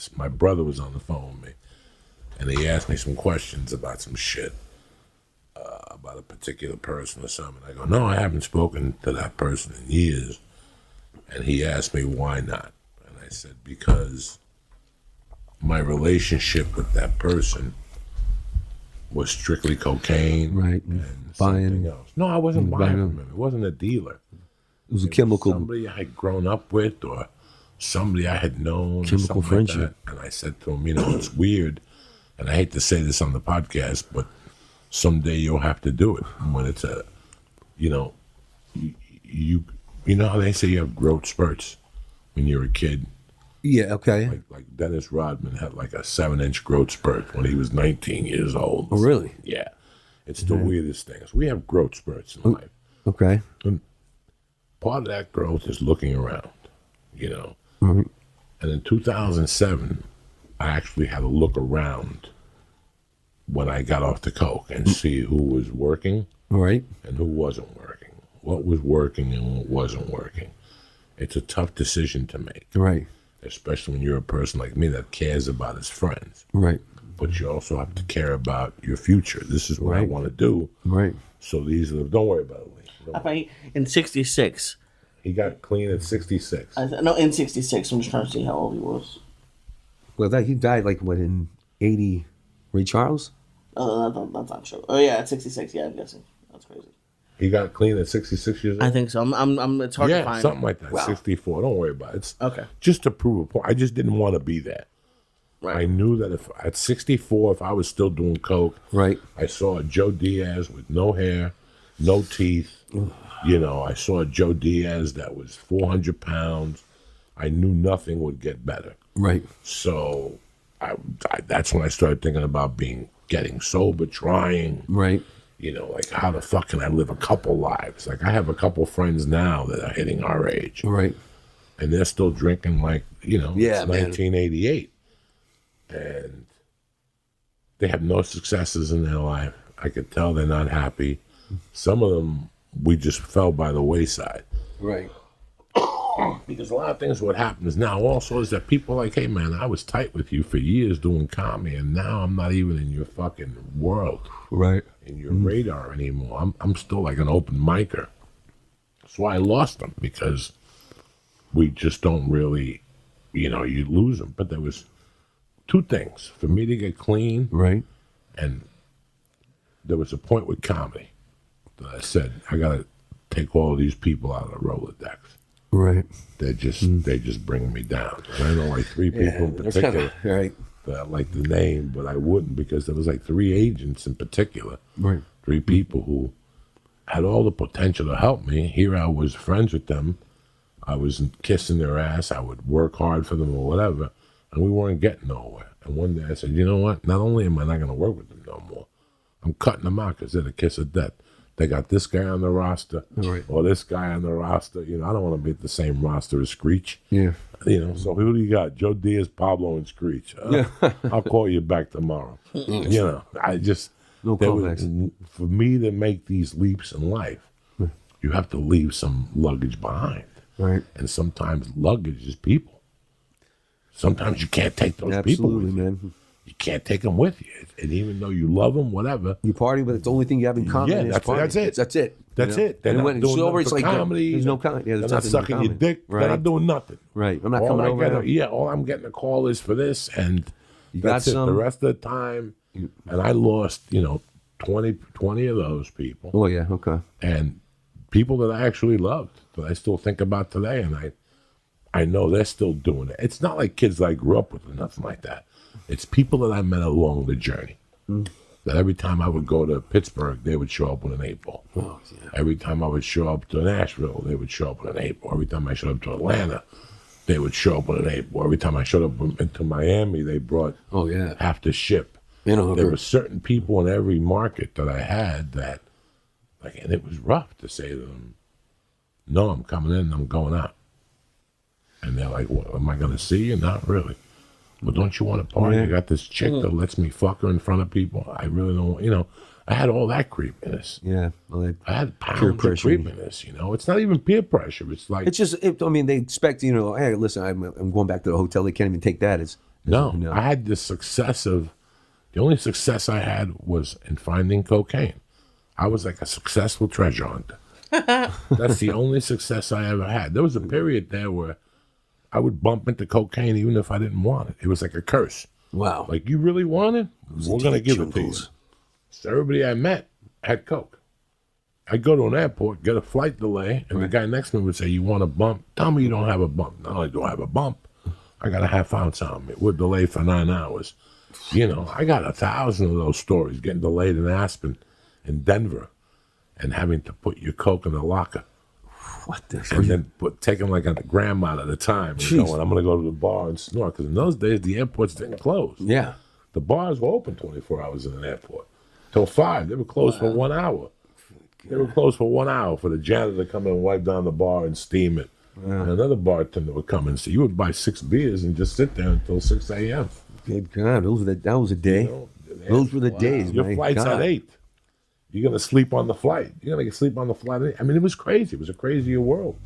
podcast. My brother was on the phone with me, and he asked me some questions about some shit, about a particular person or something. I go, no, I haven't spoken to that person in years. And he asked me, why not? And I said, because my relationship with that person was strictly cocaine, right? And buying something else. No, I wasn't buying from him. It wasn't a dealer. It was a chemical. Somebody I had grown up with, or somebody I had known, chemical or friendship. like that. And I said to him, it's weird, and I hate to say this on the podcast, but someday you'll have to do it when it's a, you know how they say you have growth spurts when you're a kid. Yeah, okay. Like Dennis Rodman had like a 7-inch growth spurt when he was 19 years old. Oh, really? Yeah. It's the weirdest thing. We have growth spurts in life. Okay. And part of that growth is looking around, Mm-hmm. And in 2007, I actually had to look around when I got off the coke and see who was working Right. and who wasn't working, what was working and what wasn't working. It's a tough decision to make. Right. Especially when you're a person like me that cares about his friends. Right. But you also have to care about your future. This is what I want to do. Right. So these are, don't worry about it, Lee. I think in 66. He got clean at 66. No, in 66. I'm just trying to see how old he was. Well, he died in 80? Ray Charles? That's not true. Oh yeah, at 66. Yeah, I'm guessing. That's crazy. He got clean at 66 years old? I think so. It's hard to find. Yeah, something like that. Wow. 64. Don't worry about it. It's Okay. just to prove a point. I just didn't want to be that. Right. I knew that if at 64, if I was still doing coke, Right. I saw a Joe Diaz with no hair, no teeth. I saw a Joe Diaz that was 400 pounds. I knew nothing would get better. Right. So that's when I started thinking about getting sober, trying. Right. Like how the fuck can I live a couple lives? Like I have a couple friends now that are hitting our age. Right. And they're still drinking Yeah, it's 1988. And they have no successes in their life. I could tell they're not happy. Some of them, we just fell by the wayside. Right. Because a lot of things, what happens now also is that people are like, hey man, I was tight with you for years doing comedy, and now I'm not even in your fucking world. Right. In your radar anymore. I'm still like an open micer. So I lost them because we just don't really, you lose them. But there was two things. For me to get clean, Right. and there was a point with comedy that I said, I got to take all of these people out of the Rolodex. Right. They just bring me down. And I know like three people in particular right. that I like the name, but I wouldn't because there was like 3 agents in particular. Right. 3 people who had all the potential to help me. Here I was friends with them. I was kissing their ass. I would work hard for them or whatever, and we weren't getting nowhere. And one day I said, you know what? Not only am I not going to work with them no more, I'm cutting them out because they're the kiss of death. They got this guy on the roster or this guy on the roster. I don't want to be at the same roster as Screech. Yeah. So who do you got? Joe Diaz, Pablo, and Screech. I'll call you back tomorrow. I just... No callbacks. For me to make these leaps in life, you have to leave some luggage behind. Right. And sometimes luggage is people. Sometimes you can't take those people Absolutely, with you. man. You can't take them with you. And even though you love them, whatever. You party, but it's the only thing you have in common. Yeah, is that's party. it. That's it. That's it. They're And not when it's doing sober, nothing it's for like comedy. there's no comedy. Yeah, They're there's not nothing in sucking your common. dick. Right. They're not doing nothing. Right. I'm not All coming I over. get, now. yeah, all I'm getting a call is for this, and that's it. got The rest of the time, and I lost, 20 of those people. Oh, yeah. Okay. And people that I actually loved, that I still think about today, and I know they're still doing it. It's not like kids I grew up with or nothing like that. It's people that I met along the journey. That every time I would go to Pittsburgh, they would show up with an 8-ball. Oh, yeah. Every time I would show up to Nashville, they would show up with an 8-ball. Every time I showed up to Atlanta, they would show up with an 8-ball. Every time I showed up into Miami, they brought half the ship. There were certain people in every market that I had that, and it was rough to say to them, no, I'm coming in, I'm going out. And they're like, well, am I going to see you? Not really. But don't you want to party? I got this chick that lets me fuck her in front of people. I really don't, I had all that creepiness. Yeah. Well, I had pounds peer of pressure. creepiness, It's not even peer pressure. It's like... It's just, they expect, hey, listen, I'm going back to the hotel. They can't even take that. No, I had the only success I had was in finding cocaine. I was like a successful treasure hunter. That's the only success I ever had. There was a period there where I would bump into cocaine even if I didn't want it. It was like a curse. Wow. Like, you really want it? We're going to give it to you. So everybody I met had coke. I'd go to an airport, get a flight delay, and the guy next to me would say, you want a bump? Tell me you don't have a bump. Not only do I have a bump, I got a half ounce on me. We're delayed for 9 hours. You know, I got 1,000 of those stories, getting delayed in Aspen, in Denver, and having to put your coke in the locker. What the? And then taking like a gram out at a time and going, I'm going to go to the bar and snort. Because in those days, the airports didn't close. Yeah. The bars were open 24 hours in an airport. Till 5. They were closed for 1 hour. They were closed for 1 hour for the janitor to come in and wipe down the bar and steam it. And another bartender would come in. So you would buy 6 beers and just sit there until 6 a.m. Good God, that was a day. Those were the days. Your flight's at 8. You're going to sleep on the flight. You're going to sleep on the flight. I mean, it was crazy. It was a crazier world.